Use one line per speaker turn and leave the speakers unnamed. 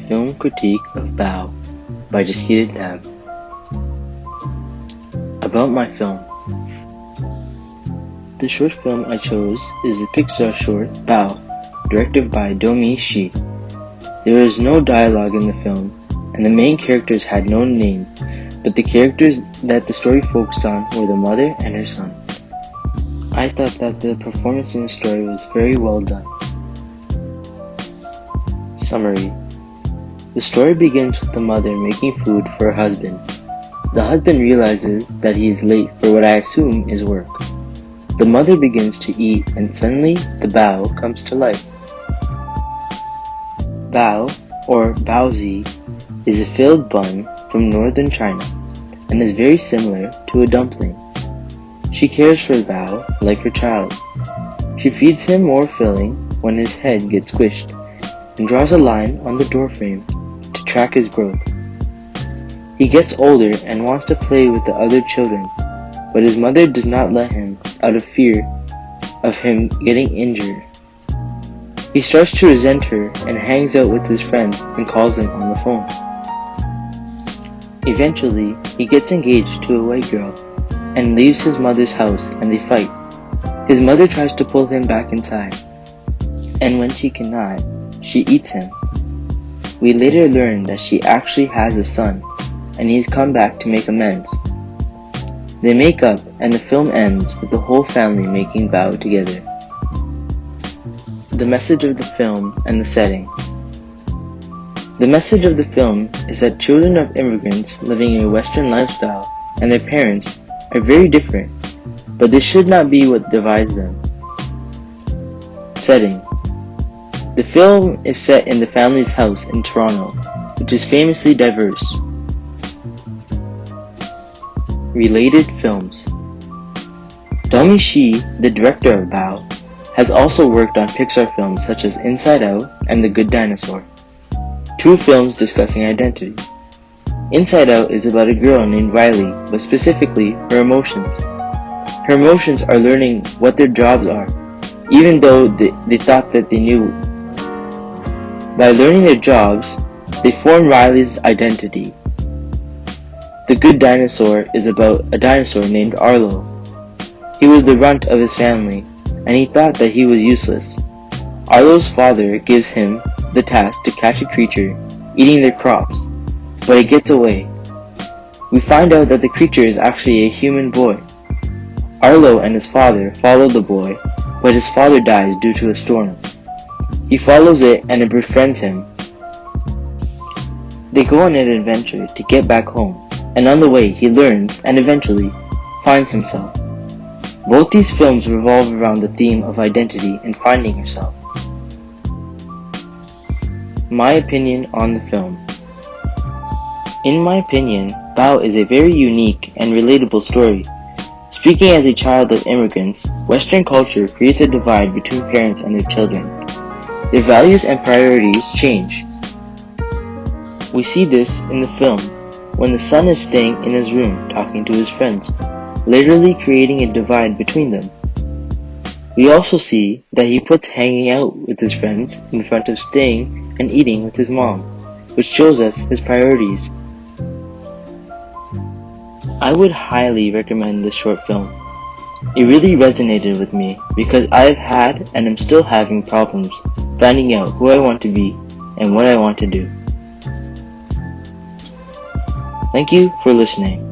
Film Critique of Bao by Jaskita Dab. About my film. The short film I chose is the Pixar short Bao, directed by Domee Shi. There is no dialogue in the film, and the main characters had no names, but the characters that the story focused on were the mother and her son. I thought that the performance in the story was very well done. Summary. The story begins with the mother making food for her husband. The husband realizes that he is late for what I assume is work. The mother begins to eat and suddenly the bao comes to life. Bao, or baozi, is a filled bun from northern China and is very similar to a dumpling. She cares for Bao like her child. She feeds him more filling when his head gets squished and draws a line on the doorframe to track his growth. He gets older and wants to play with the other children, but his mother does not let him out of fear of him getting injured. He starts to resent her and hangs out with his friends and calls them on the phone. Eventually, he gets engaged to a white girl and leaves his mother's house and they fight. His mother tries to pull him back inside, and when she cannot, she eats him. We later learn that she actually has a son, and he's come back to make amends. They make up, and the film ends with the whole family making bao together. The message of the film and the setting. The message of the film is that children of immigrants living a Western lifestyle and their parents are very different, but this should not be what divides them. Setting. The film is set in the family's house in Toronto, which is famously diverse. Related films. Domee Shi, the director of Bao, has also worked on Pixar films such as Inside Out and The Good Dinosaur, two films discussing identity. Inside Out is about a girl named Riley, but specifically her emotions. Her emotions are learning what their jobs are, even though they thought that they knew. By learning their jobs, they form Riley's identity. The Good Dinosaur is about a dinosaur named Arlo. He was the runt of his family, and he thought that he was useless. Arlo's father gives him the task to catch a creature eating their crops, but it gets away. We find out that the creature is actually a human boy. Arlo and his father follow the boy, but his father dies due to a storm. He follows it and it befriends him. They go on an adventure to get back home, and on the way he learns and eventually finds himself. Both these films revolve around the theme of identity and finding yourself. My opinion on the film. In my opinion, Bao is a very unique and relatable story. Speaking as a child of immigrants, Western culture creates a divide between parents and their children. Their values and priorities change. We see this in the film when the son is staying in his room talking to his friends, literally creating a divide between them. We also see that he puts hanging out with his friends in front of staying and eating with his mom, which shows us his priorities. I would highly recommend this short film. It really resonated with me because I've had and am still having problems finding out who I want to be and what I want to do. Thank you for listening.